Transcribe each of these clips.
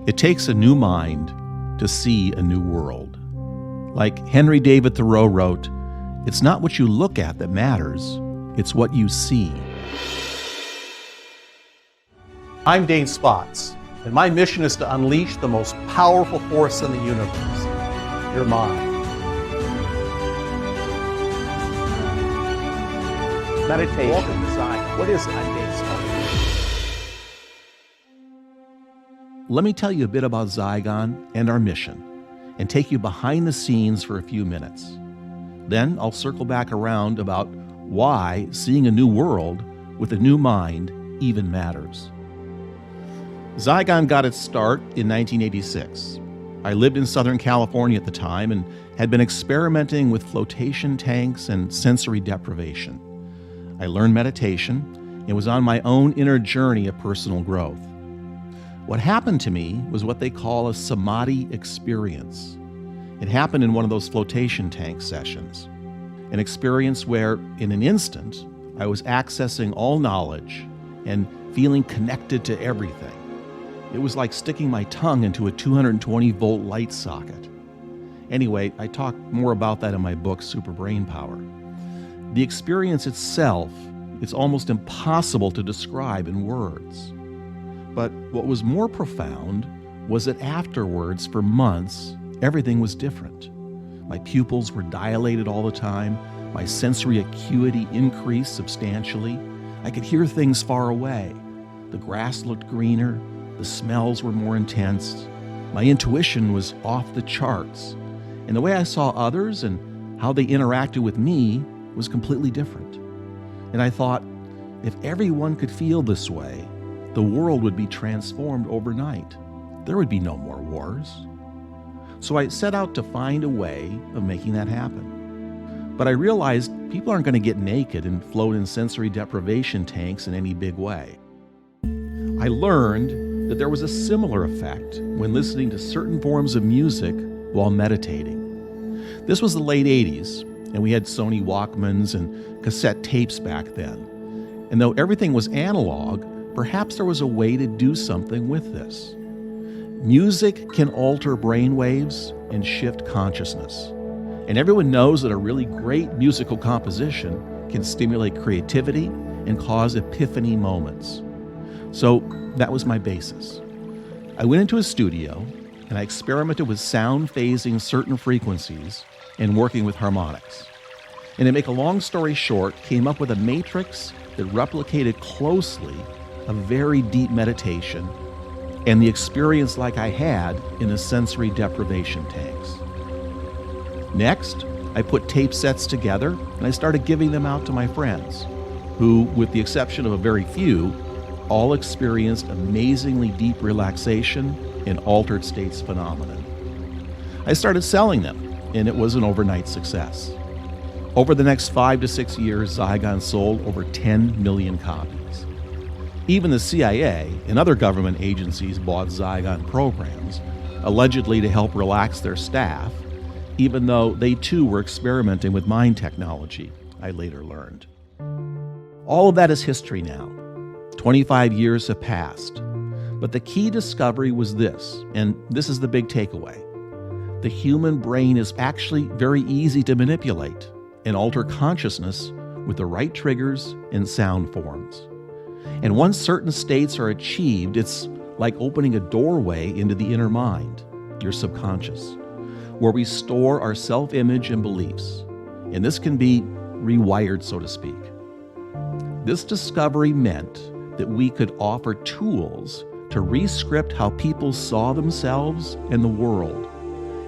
It takes a new mind to see a new world. Like Henry David Thoreau wrote, "It's not what you look at that matters, it's what you see." I'm Dane Spots, and my mission is to unleash the most powerful force in the universe, your mind. Meditation. Welcome to Zygon. What is it? I'm Dane Spots. Let me tell you a bit about Zygon and our mission, and take you behind the scenes for a few minutes. Then I'll circle back around about why seeing a new world with a new mind even matters. Zygon got its start in 1986. I lived in Southern California at the time and had been experimenting with flotation tanks and sensory deprivation. I learned meditation and was on my own inner journey of personal growth. What happened to me was what they call a samadhi experience. It happened in one of those flotation tank sessions, an experience where, in an instant, I was accessing all knowledge and feeling connected to everything. It was like sticking my tongue into a 220-volt light socket. Anyway, I talk more about that in my book, Super Brain Power. The experience itself, it's almost impossible to describe in words. But what was more profound was that afterwards, for months, everything was different. My pupils were dilated all the time. My sensory acuity increased substantially. I could hear things far away. The grass looked greener. The smells were more intense. My intuition was off the charts. And the way I saw others and how they interacted with me was completely different. And I thought, if everyone could feel this way, the world would be transformed overnight. There would be no more wars. So I set out to find a way of making that happen. But I realized people aren't going to get naked and float in sensory deprivation tanks in any big way. I learned that there was a similar effect when listening to certain forms of music while meditating. This was the late 80s, and we had Sony Walkmans and cassette tapes back then. And though everything was analog, perhaps there was a way to do something with this. Music can alter brain waves and shift consciousness. And everyone knows that a really great musical composition can stimulate creativity and cause epiphany moments. So that was my basis. I went into a studio and I experimented with sound phasing certain frequencies and working with harmonics. And to make a long story short, came up with a matrix that replicated closely a very deep meditation and the experience like I had in the sensory deprivation tanks. Next, I put tape sets together and I started giving them out to my friends, who, with the exception of a very few, all experienced amazingly deep relaxation and altered states phenomenon. I started selling them, and it was an overnight success. Over the next 5 to 6 years, Zygon sold over 10 million copies. Even the CIA and other government agencies bought Zygon programs, allegedly to help relax their staff, even though they too were experimenting with mind technology, I later learned. All of that is history now. 25 years have passed. But the key discovery was this, and this is the big takeaway. The human brain is actually very easy to manipulate and alter consciousness with the right triggers and sound forms. And once certain states are achieved, it's like opening a doorway into the inner mind, your subconscious, where we store our self-image and beliefs. And this can be rewired, so to speak. This discovery meant that we could offer tools to re-script how people saw themselves and the world.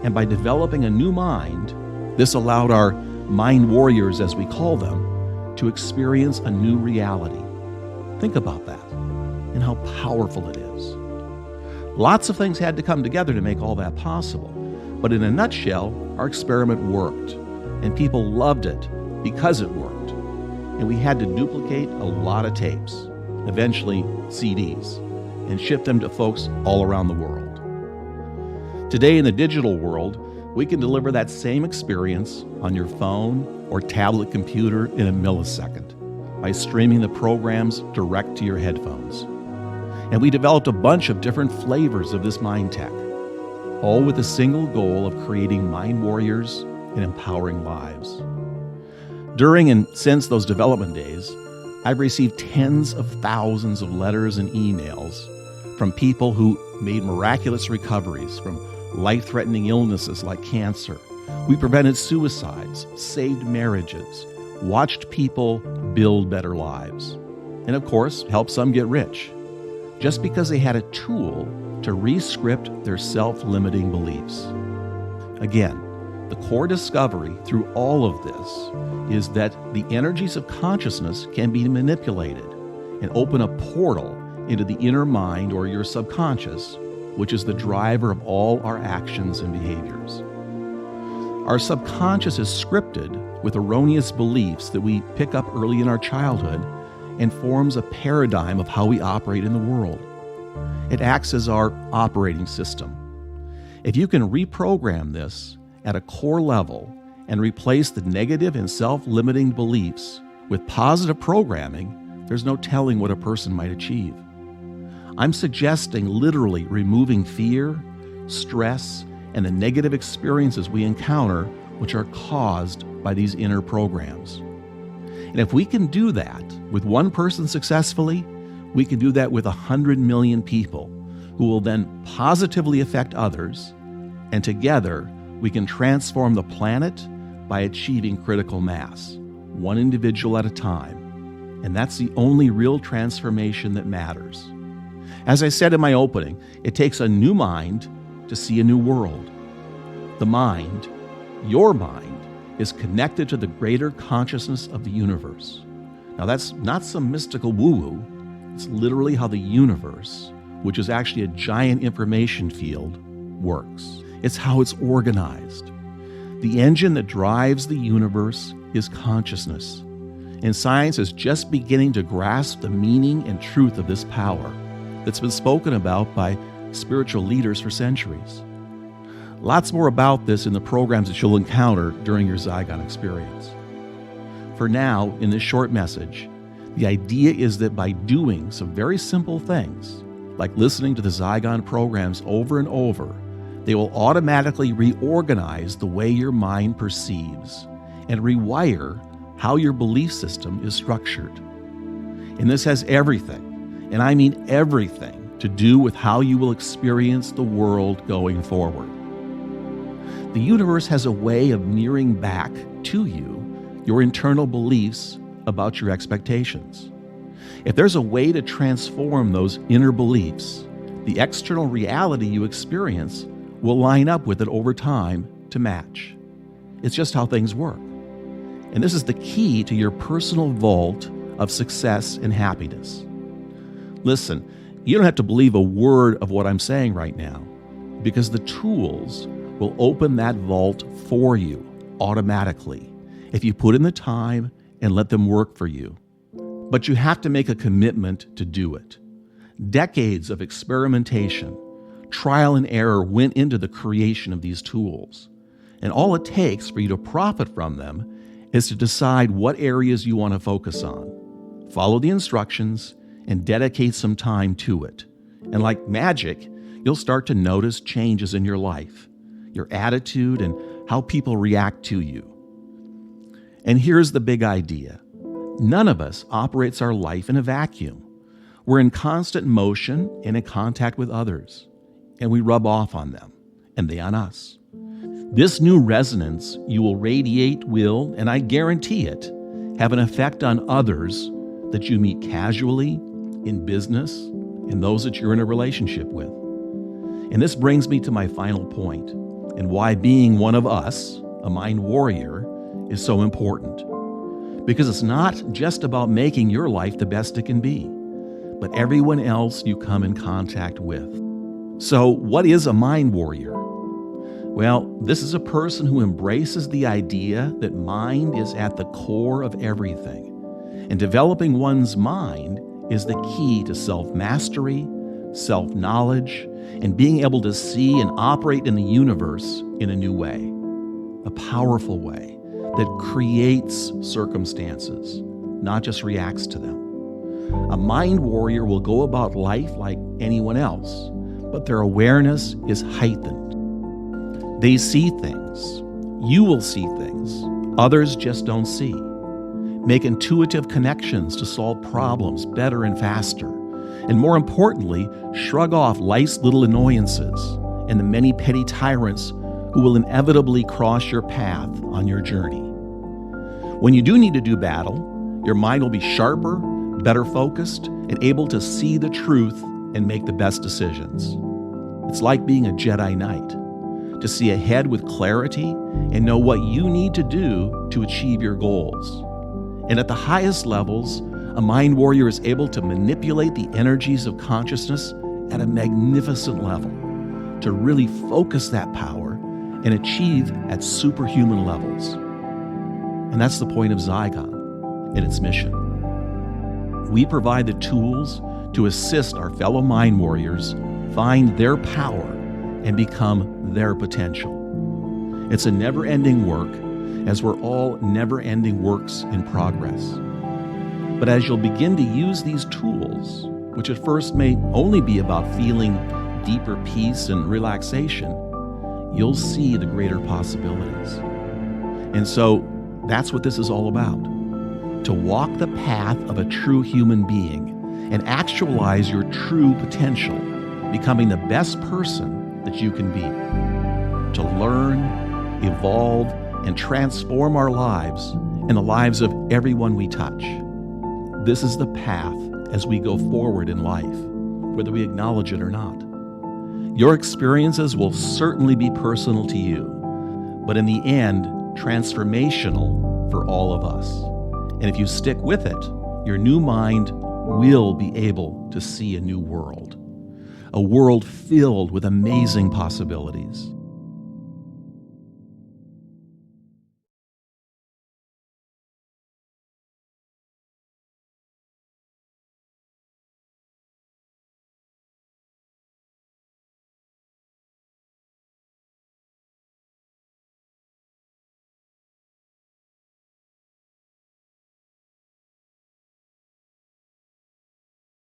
And by developing a new mind, this allowed our mind warriors, as we call them, to experience a new reality. Think about that and how powerful it is. Lots of things had to come together to make all that possible. But in a nutshell, our experiment worked, and people loved it because it worked. And we had to duplicate a lot of tapes, eventually CDs, and ship them to folks all around the world. Today in the digital world, we can deliver that same experience on your phone or tablet computer in a millisecond by streaming the programs direct to your headphones. And we developed a bunch of different flavors of this mind tech, all with the single goal of creating mind warriors and empowering lives. During and since those development days, I've received tens of thousands of letters and emails from people who made miraculous recoveries from life-threatening illnesses like cancer. We prevented suicides, saved marriages, watched people build better lives, and of course, helped some get rich, just because they had a tool to re-script their self-limiting beliefs. Again, the core discovery through all of this is that the energies of consciousness can be manipulated and open a portal into the inner mind or your subconscious, which is the driver of all our actions and behaviors. Our subconscious is scripted with erroneous beliefs that we pick up early in our childhood and forms a paradigm of how we operate in the world. It acts as our operating system. If you can reprogram this at a core level and replace the negative and self-limiting beliefs with positive programming, there's no telling what a person might achieve. I'm suggesting literally removing fear, stress, and the negative experiences we encounter, which are caused by these inner programs. And if we can do that with one person successfully, we can do that with 100 million people who will then positively affect others, and together we can transform the planet by achieving critical mass, one individual at a time. And that's the only real transformation that matters. As I said in my opening, it takes a new mind to see a new world. The mind, your mind, is connected to the greater consciousness of the universe. Now that's not some mystical woo-woo. It's literally how the universe, which is actually a giant information field, works. It's how it's organized. The engine that drives the universe is consciousness. And science is just beginning to grasp the meaning and truth of this power that's been spoken about by spiritual leaders for centuries. Lots more about this in the programs that you'll encounter during your Zygon experience. For now, in this short message, the idea is that by doing some very simple things, like listening to the Zygon programs over and over, they will automatically reorganize the way your mind perceives and rewire how your belief system is structured. And this has everything, and I mean everything, to do with how you will experience the world going forward. The universe has a way of mirroring back to you your internal beliefs about your expectations. If there's a way to transform those inner beliefs, the external reality you experience will line up with it over time to match. It's just how things work. And this is the key to your personal vault of success and happiness. Listen, you don't have to believe a word of what I'm saying right now, because the tools will open that vault for you automatically if you put in the time and let them work for you. But you have to make a commitment to do it. Decades of experimentation, trial and error went into the creation of these tools. And all it takes for you to profit from them is to decide what areas you want to focus on. Follow the instructions and dedicate some time to it. And like magic, you'll start to notice changes in your life, your attitude, and how people react to you. And here's the big idea. None of us operates our life in a vacuum. We're in constant motion and in contact with others, and we rub off on them, and they on us. This new resonance you will radiate will, and I guarantee it, have an effect on others that you meet casually, in business, and those that you're in a relationship with. And this brings me to my final point, and why being one of us, a mind warrior, is so important. Because it's not just about making your life the best it can be, but everyone else you come in contact with. So, what is a mind warrior? Well, this is a person who embraces the idea that mind is at the core of everything. And developing one's mind is the key to self-mastery, self-knowledge, and being able to see and operate in the universe in a new way, a powerful way that creates circumstances, not just reacts to them. A mind warrior will go about life like anyone else, but their awareness is heightened. They see things. You will see things others just don't see. Make intuitive connections to solve problems better and faster. And more importantly, shrug off life's little annoyances and the many petty tyrants who will inevitably cross your path on your journey. When you do need to do battle, your mind will be sharper, better focused, and able to see the truth and make the best decisions. It's like being a Jedi Knight, to see ahead with clarity and know what you need to do to achieve your goals. And at the highest levels, a mind warrior is able to manipulate the energies of consciousness at a magnificent level, to really focus that power and achieve at superhuman levels. And that's the point of Zygon and its mission. We provide the tools to assist our fellow mind warriors find their power and become their potential. It's a never-ending work, as we're all never-ending works in progress. But as you'll begin to use these tools, which at first may only be about feeling deeper peace and relaxation, you'll see the greater possibilities. And so that's what this is all about. To walk the path of a true human being and actualize your true potential, becoming the best person that you can be. To learn, evolve, and transform our lives and the lives of everyone we touch. This is the path as we go forward in life, whether we acknowledge it or not. Your experiences will certainly be personal to you, but in the end, transformational for all of us. And if you stick with it, your new mind will be able to see a new world, a world filled with amazing possibilities.